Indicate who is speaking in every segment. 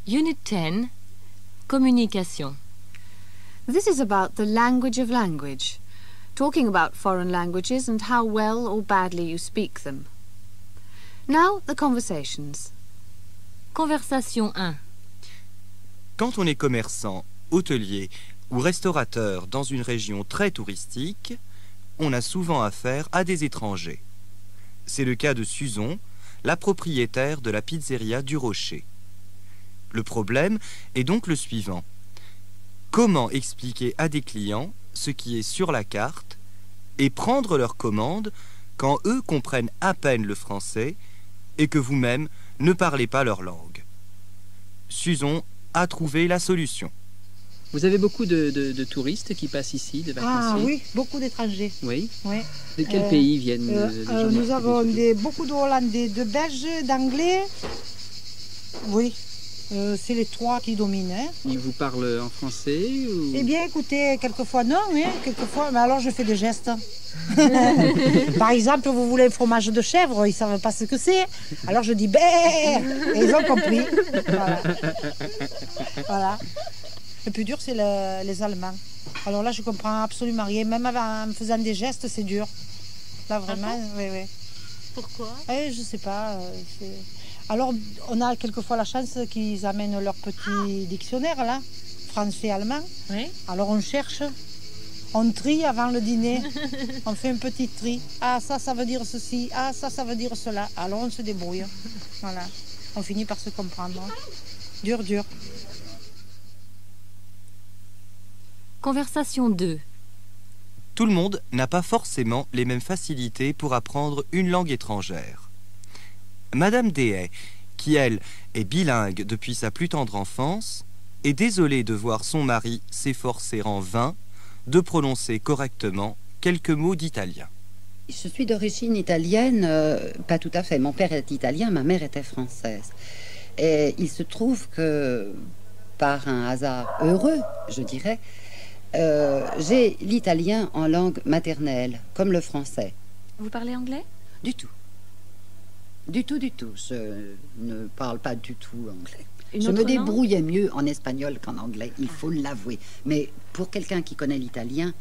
Speaker 1: Unit 10, Communication.
Speaker 2: This is about the language of language, talking about foreign languages and how well or badly you speak them. Now, the conversations.
Speaker 1: Conversation 1.
Speaker 3: Quand on est commerçant, hôtelier ou restaurateur dans une région très touristique, on a souvent affaire à des étrangers. C'est le cas de Suzon, la propriétaire de la pizzeria du Rocher. Le problème est donc le suivant. Comment expliquer à des clients ce qui est sur la carte et prendre leur commande quand eux comprennent à peine le français et que vous-même ne parlez pas leur langue? Suzon a trouvé la solution.
Speaker 4: Vous avez beaucoup de touristes qui passent ici, de vacanciers?
Speaker 5: Ah oui, beaucoup d'étrangers.
Speaker 4: Oui.
Speaker 5: Oui.
Speaker 4: De quel pays viennent les gens?
Speaker 5: Nous avons beaucoup de Hollandais, de Belges, d'Anglais. Oui, c'est les trois qui dominent. Hein.
Speaker 4: Ils vous parlent en français ou...
Speaker 5: Eh bien, écoutez, quelquefois non, hein, quelquefois, mais alors je fais des gestes. Par exemple, vous voulez un fromage de chèvre, ils ne savent pas ce que c'est. Alors je dis « bé » et ils ont compris. Voilà. Voilà. Le plus dur, c'est les Allemands. Alors là, je comprends absolument rien. Même en faisant des gestes, c'est dur. Là, vraiment, oui, oui.
Speaker 1: Pourquoi?
Speaker 5: Je sais pas. Alors, on a quelquefois la chance qu'ils amènent leur petit dictionnaire, là, français-allemand.
Speaker 1: Oui.
Speaker 5: Alors, on cherche, on trie avant le dîner. On fait un petit tri. Ah, ça veut dire ceci. Ah, ça veut dire cela. Alors, on se débrouille. Voilà. On finit par se comprendre. Dur, dur.
Speaker 1: Conversation 2.
Speaker 3: Tout le monde n'a pas forcément les mêmes facilités pour apprendre une langue étrangère. Madame Dehay, qui elle est bilingue depuis sa plus tendre enfance, est désolée de voir son mari s'efforcer en vain de prononcer correctement quelques mots d'italien.
Speaker 6: Je suis d'origine italienne, pas tout à fait. Mon père est italien, ma mère était française. Et il se trouve que, par un hasard heureux, je dirais, j'ai l'italien en langue maternelle, comme le français.
Speaker 1: Vous parlez anglais?
Speaker 6: Du tout. Du tout, du tout. Je ne parle pas du tout anglais. Je me débrouillais mieux en espagnol qu'en anglais, il faut l'avouer. Mais pour quelqu'un qui connaît l'italien,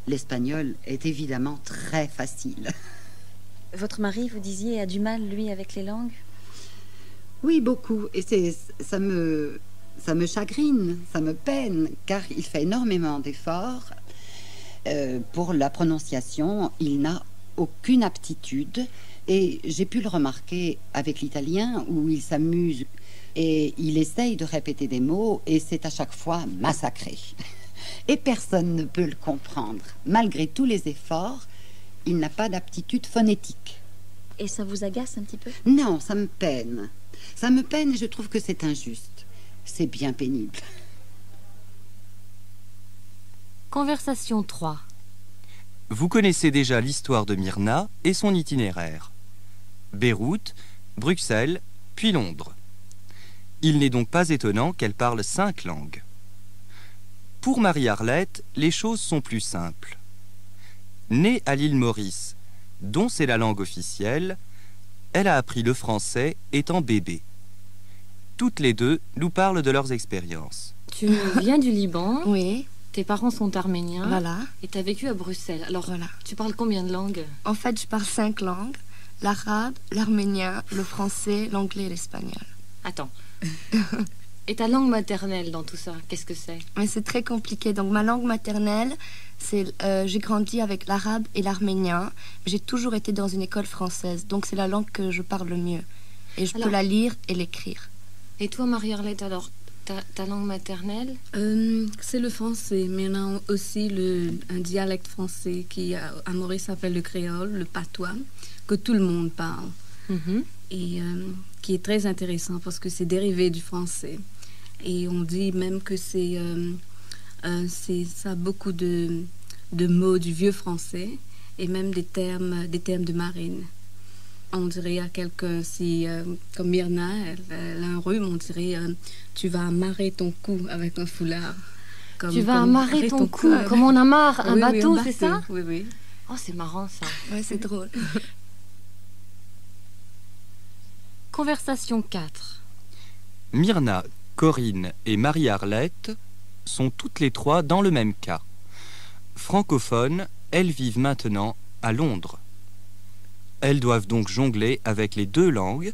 Speaker 6: l'espagnol est évidemment très facile.
Speaker 7: Votre mari, vous disiez, a du mal, lui, avec les langues?
Speaker 6: Oui, beaucoup. Et ça me chagrine, ça me peine, car il fait énormément d'efforts pour la prononciation. Il n'a aucune aptitude. Et j'ai pu le remarquer avec l'italien, où il s'amuse et il essaye de répéter des mots, et c'est à chaque fois massacré. Et personne ne peut le comprendre. Malgré tous les efforts, il n'a pas d'aptitude phonétique.
Speaker 7: Et ça vous agace un petit peu?
Speaker 6: Non, ça me peine. Ça me peine et je trouve que c'est injuste. C'est bien pénible.
Speaker 1: Conversation 3.
Speaker 3: Vous connaissez déjà l'histoire de Myrna et son itinéraire. Beyrouth, Bruxelles, puis Londres. Il n'est donc pas étonnant qu'elle parle 5 langues. Pour Marie-Arlette, les choses sont plus simples. Née à l'île Maurice, dont c'est la langue officielle, elle a appris le français étant bébé. Toutes les deux nous parlent de leurs expériences.
Speaker 1: Tu viens du Liban.
Speaker 2: Oui.
Speaker 1: Tes parents sont arméniens.
Speaker 2: Voilà.
Speaker 1: Et tu as vécu à Bruxelles. Alors,
Speaker 2: voilà.
Speaker 1: Tu parles combien de langues?
Speaker 2: En fait, je parle 5 langues. L'arabe, l'arménien, le français, l'anglais et l'espagnol.
Speaker 1: Attends. Et ta langue maternelle dans tout ça, qu'est-ce que c'est?
Speaker 2: Mais c'est très compliqué. Donc, ma langue maternelle, j'ai grandi avec l'arabe et l'arménien. J'ai toujours été dans une école française. Donc, c'est la langue que je parle le mieux. Et je peux la lire et l'écrire.
Speaker 1: Et toi, Marie-Arlette, alors, ta langue maternelle?
Speaker 8: C'est le français, mais on a aussi un dialecte français qui, à Maurice, s'appelle le créole, le patois, que tout le monde parle. Et qui est très intéressant parce que c'est dérivé du français. Et on dit même que ça a beaucoup de mots du vieux français et même des termes de marine. On dirait à quelqu'un, comme Myrna, elle a un rhume, on dirait tu vas amarrer ton cou avec un foulard.
Speaker 1: Tu vas amarrer ton cou, comme on amarre un bateau, c'est ça?
Speaker 8: Oui, oui.
Speaker 1: Oh, c'est marrant ça.
Speaker 2: Ouais, c'est drôle.
Speaker 1: Conversation 4.
Speaker 3: Myrna, Corinne et Marie-Arlette sont toutes les trois dans le même cas. Francophones, elles vivent maintenant à Londres. Elles doivent donc jongler avec les deux langues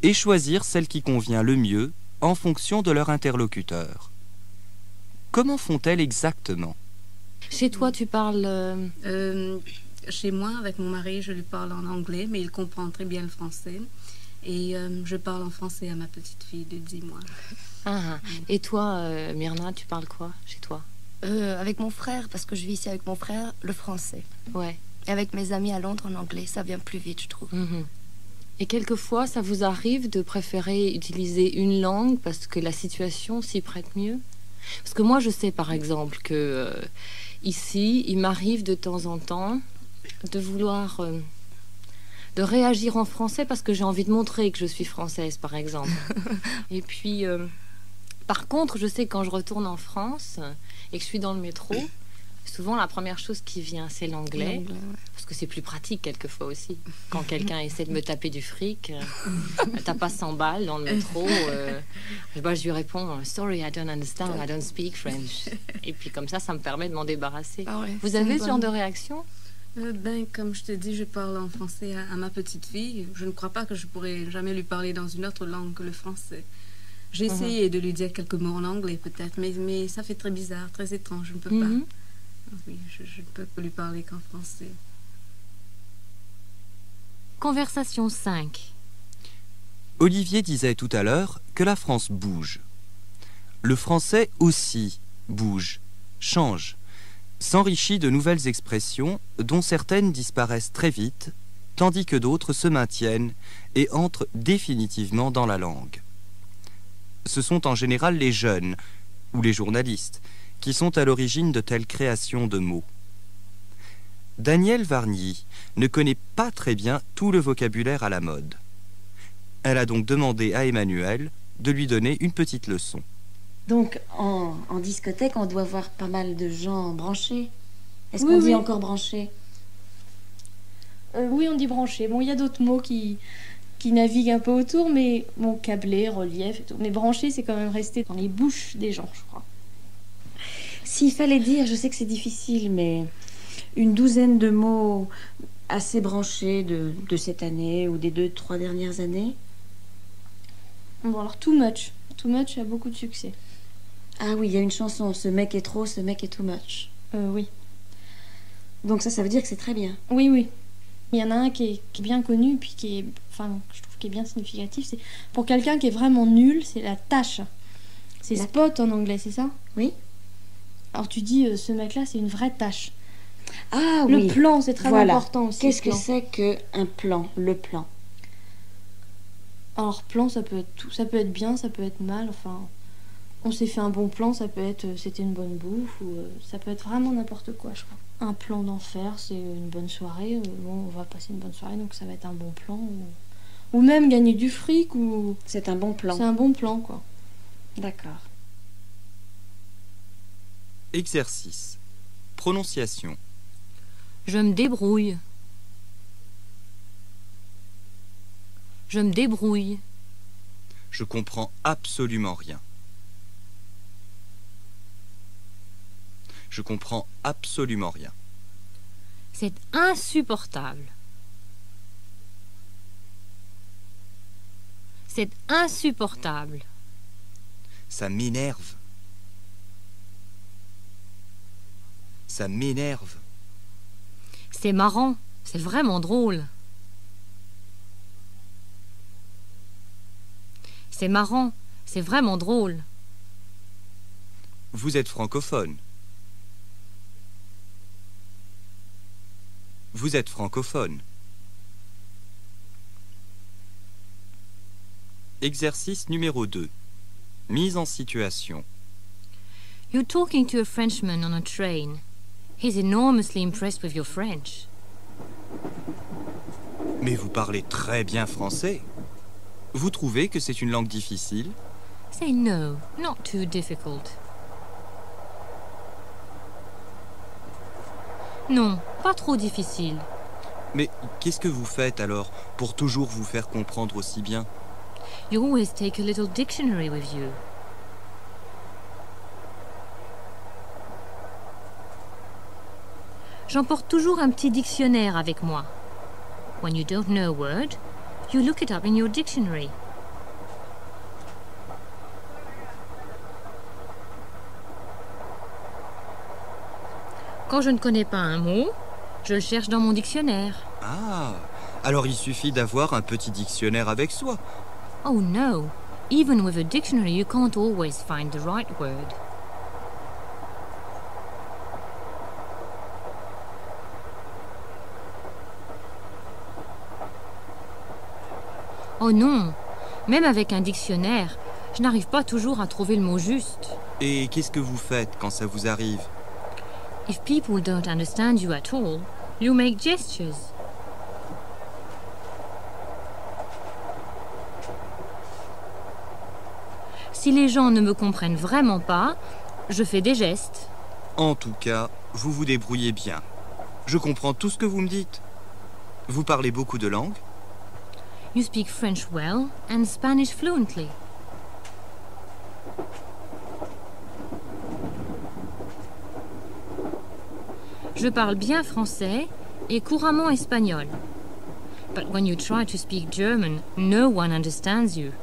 Speaker 3: et choisir celle qui convient le mieux en fonction de leur interlocuteur. Comment font-elles exactement?
Speaker 1: Chez toi, tu parles...
Speaker 8: Chez moi, avec mon mari, je lui parle en anglais, mais il comprend très bien le français. Et je parle en français à ma petite fille de 10 mois.
Speaker 1: Ah. Et toi, Myrna, tu parles quoi chez toi?
Speaker 2: Avec mon frère, parce que je vis ici avec mon frère, le français.
Speaker 1: Ouais.
Speaker 2: Et avec mes amis à Londres, en anglais, ça vient plus vite, je trouve.
Speaker 1: Et quelquefois, ça vous arrive de préférer utiliser une langue parce que la situation s'y prête mieux? Parce que moi, je sais, par exemple, que ici, il m'arrive de temps en temps de vouloir... de réagir en français parce que j'ai envie de montrer que je suis française, par exemple. Et puis, par contre, je sais que quand je retourne en France et que je suis dans le métro, souvent la première chose qui vient, c'est l'anglais. Parce que c'est plus pratique quelquefois aussi. Quand quelqu'un essaie de me taper du fric, t'as pas 100 balles dans le métro. Je lui réponds « Sorry, I don't understand, I don't speak French ». Et puis comme ça me permet de m'en débarrasser.
Speaker 2: Ah ouais,
Speaker 1: vous avez ce genre de réaction?
Speaker 8: Comme je te dis, je parle en français à ma petite fille. Je ne crois pas que je pourrais jamais lui parler dans une autre langue que le français. J'ai essayé de lui dire quelques mots en anglais peut-être, mais ça fait très bizarre, très étrange, je ne peux pas. Oui, je ne peux que lui parler qu'en français.
Speaker 1: Conversation 5.
Speaker 3: Olivier disait tout à l'heure que la France bouge. Le français aussi bouge, change, s'enrichit de nouvelles expressions dont certaines disparaissent très vite, tandis que d'autres se maintiennent et entrent définitivement dans la langue. Ce sont en général les jeunes ou les journalistes qui sont à l'origine de telles créations de mots. Danielle Varny ne connaît pas très bien tout le vocabulaire à la mode. Elle a donc demandé à Emmanuel de lui donner une petite leçon.
Speaker 7: Donc, en discothèque, on doit voir pas mal de gens branchés. Est-ce qu'on dit encore branchés?
Speaker 9: Oui, on dit branchés. Bon, il y a d'autres mots qui naviguent un peu autour, mais bon, câblé, relief et tout. Mais branché, c'est quand même resté dans les bouches des gens, je crois.
Speaker 7: S'il fallait dire, je sais que c'est difficile, mais une douzaine de mots assez branchés de cette année ou des 2-3 dernières années.
Speaker 9: Bon, alors, too much. Too much a beaucoup de succès.
Speaker 7: Ah oui, il y a une chanson, ce mec est trop, ce mec est too much.
Speaker 9: Oui.
Speaker 7: Donc ça veut dire que c'est très bien.
Speaker 9: Oui, oui. Il y en a un qui est bien connu, puis qui est, enfin, je trouve qui est bien significatif. C'est pour quelqu'un qui est vraiment nul, c'est la tâche. C'est spot en anglais, c'est ça?
Speaker 7: Oui.
Speaker 9: Alors tu dis, ce mec-là, c'est une vraie tâche.
Speaker 7: Ah oui.
Speaker 9: Le plan, c'est très important aussi.
Speaker 7: Qu'est-ce que c'est qu'un plan, le plan?
Speaker 9: Alors plan, ça peut être tout, ça peut être bien, ça peut être mal. Enfin, on s'est fait un bon plan, ça peut être c'était une bonne bouffe, ou ça peut être vraiment n'importe quoi, je crois. Un plan d'enfer, c'est une bonne soirée. Bon, on va passer une bonne soirée, donc ça va être un bon plan. Ou même gagner du fric, ou...
Speaker 7: C'est un bon plan.
Speaker 9: C'est un bon plan, quoi.
Speaker 7: D'accord.
Speaker 3: Exercice. Prononciation.
Speaker 1: Je me débrouille. Je me débrouille.
Speaker 3: Je comprends absolument rien. Je comprends absolument rien.
Speaker 1: C'est insupportable. C'est insupportable.
Speaker 3: Ça m'énerve. Ça m'énerve.
Speaker 1: C'est marrant. C'est vraiment drôle. C'est marrant. C'est vraiment drôle.
Speaker 3: Vous êtes francophone. Vous êtes francophone. Exercice numéro 2. Mise en situation.
Speaker 1: You're talking to a Frenchman on a train. He's enormously impressed with your French.
Speaker 3: Mais vous parlez très bien français. Vous trouvez que c'est une langue difficile?
Speaker 1: Say no, not too difficult. Non, pas trop difficile.
Speaker 3: Mais qu'est-ce que vous faites alors pour toujours vous faire comprendre aussi bien?
Speaker 1: You always take a little dictionary with you.
Speaker 10: J'emporte toujours un petit dictionnaire avec moi. When you don't know a word, you look it up in your dictionary. Quand je ne connais pas un mot, je le cherche dans mon dictionnaire.
Speaker 3: Ah, alors il suffit d'avoir un petit dictionnaire avec soi.
Speaker 10: Oh no, even with a dictionary you can't always find the right word. Oh non, même avec un dictionnaire, je n'arrive pas toujours à trouver le mot juste.
Speaker 3: Et qu'est-ce que vous faites quand ça vous arrive?
Speaker 10: If people don't understand you at all, you make gestures. Si les gens ne me comprennent vraiment pas, je fais des gestes.
Speaker 3: En tout cas, vous vous débrouillez bien. Je comprends tout ce que vous me dites. Vous parlez beaucoup de langues?
Speaker 10: You speak French well and Spanish fluently. Je parle bien français et couramment espagnol. But when you try to speak German, no one understands you.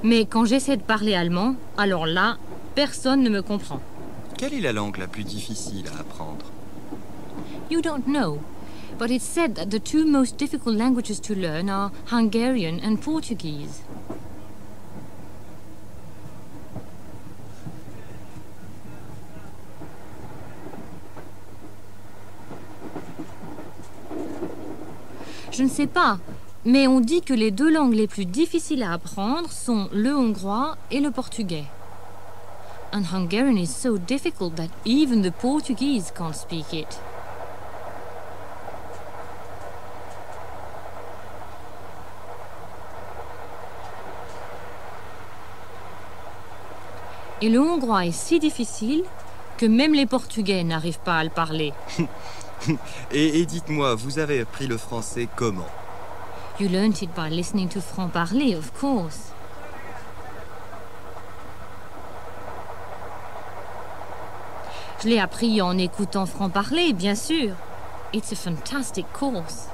Speaker 10: Mais quand j'essaie de parler allemand, alors là, personne ne me comprend.
Speaker 3: Quelle est la langue la plus difficile à apprendre?
Speaker 10: You don't know, but it's said that the two most difficult languages to learn are Hungarian and Portuguese. Je ne sais pas, mais on dit que les deux langues les plus difficiles à apprendre sont le hongrois et le portugais. And Hungarian is so difficult that even the Portuguese can't speak it. Et le hongrois est si difficile que même les Portugais n'arrivent pas à le parler.
Speaker 3: Et dites-moi, vous avez appris le français comment?
Speaker 10: You learnt it by listening to franc-parler, of course. Je l'ai appris en écoutant franc-parler, bien sûr. It's a fantastic course.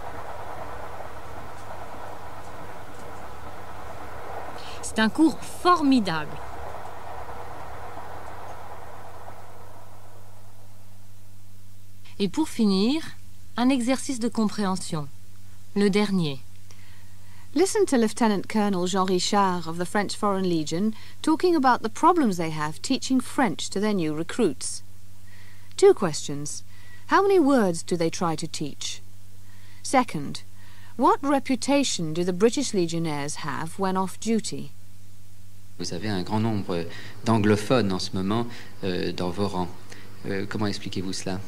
Speaker 10: C'est un cours formidable. Et pour finir, un exercice de compréhension. Le dernier.
Speaker 11: Listen to Lieutenant Colonel Jean Richard of the French Foreign Legion talking about the problems they have teaching French to their new recruits. 2 questions. How many words do they try to teach? Second, what reputation do the British Legionnaires have when off duty?
Speaker 4: Vous avez un grand nombre d'anglophones en ce moment dans vos rangs. Comment expliquez-vous cela?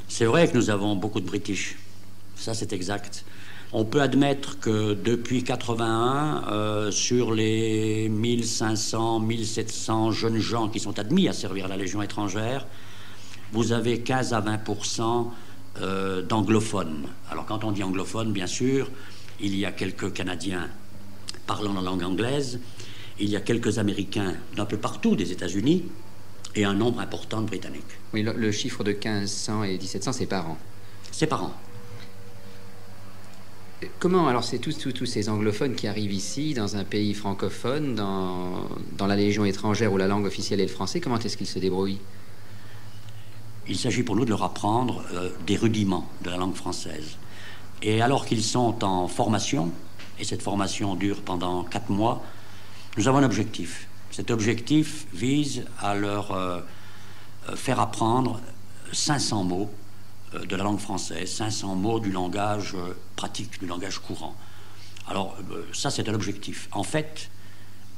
Speaker 12: C'est vrai que nous avons beaucoup de British. Ça, c'est exact. On peut admettre que depuis 81, sur les 1500, 1700 jeunes gens qui sont admis à servir à la Légion étrangère, vous avez 15 à 20% d'anglophones. Alors, quand on dit anglophone, bien sûr, il y a quelques Canadiens parlant la langue anglaise, il y a quelques Américains d'un peu partout des États-Unis, et un nombre important de Britanniques.
Speaker 4: Oui, le chiffre de 1500 et 1700, c'est par an.
Speaker 12: C'est par an.
Speaker 4: Comment, alors, c'est tous ces anglophones qui arrivent ici, dans un pays francophone, dans la Légion étrangère où la langue officielle est le français, comment est-ce qu'ils se débrouillent?
Speaker 12: Il s'agit pour nous de leur apprendre des rudiments de la langue française. Et alors qu'ils sont en formation, et cette formation dure pendant 4 mois, nous avons un objectif. Cet objectif vise à leur faire apprendre 500 mots de la langue française, 500 mots du langage pratique, du langage courant. Alors, ça, c'est un objectif. En fait,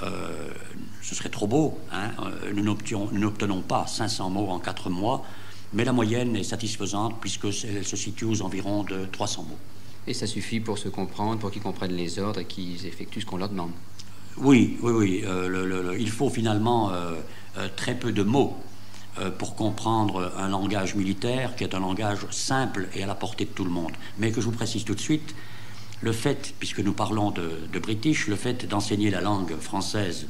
Speaker 12: ce serait trop beau, hein, nous n'obtenons pas 500 mots en 4 mois, mais la moyenne est satisfaisante puisqu'elle se situe aux environs de 300 mots.
Speaker 4: Et ça suffit pour se comprendre, pour qu'ils comprennent les ordres et qu'ils effectuent ce qu'on leur demande?
Speaker 12: Oui. Il faut finalement très peu de mots pour comprendre un langage militaire qui est un langage simple et à la portée de tout le monde. Mais que je vous précise tout de suite, le fait, puisque nous parlons de British, le fait d'enseigner la langue française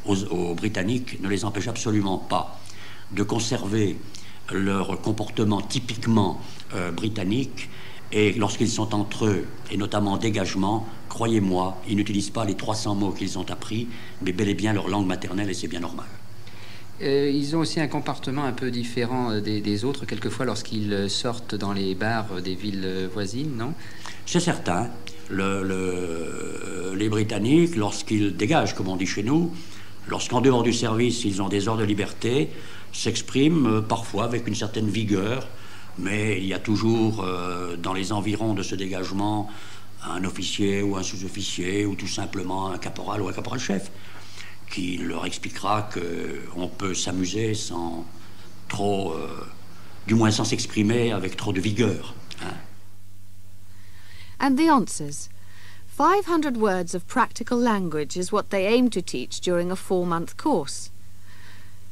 Speaker 12: aux Britanniques ne les empêche absolument pas de conserver leur comportement typiquement britannique. Et lorsqu'ils sont entre eux, et notamment en dégagement, croyez-moi, ils n'utilisent pas les 300 mots qu'ils ont appris, mais bel et bien leur langue maternelle, et c'est bien normal.
Speaker 4: Ils ont aussi un comportement un peu différent des autres, quelquefois lorsqu'ils sortent dans les bars des villes voisines, non?
Speaker 12: C'est certain. Les Britanniques, lorsqu'ils dégagent, comme on dit chez nous, lorsqu'en dehors du service, ils ont des heures de liberté, s'expriment parfois avec une certaine vigueur, mais il y a toujours dans les environs de ce dégagement un officier ou un sous-officier ou tout simplement un caporal ou un caporal-chef qui leur expliquera qu'on peut s'amuser sans trop, du moins sans s'exprimer avec trop de vigueur. Hein.
Speaker 11: And the answers. 500 words of practical language is what they aim to teach during a 4-month course.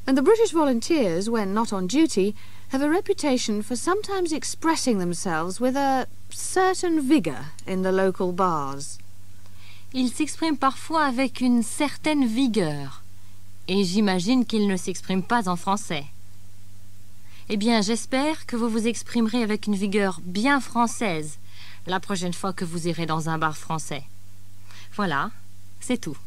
Speaker 11: And the British volunteers, when not on duty, have a reputation for sometimes expressing themselves with a certain vigour in the local bars.
Speaker 10: Ils s'expriment parfois avec une certaine vigueur. Et j'imagine qu'ils ne s'expriment pas en français. Eh bien, j'espère que vous vous exprimerez avec une vigueur bien française la prochaine fois que vous irez dans un bar français. Voilà, c'est tout.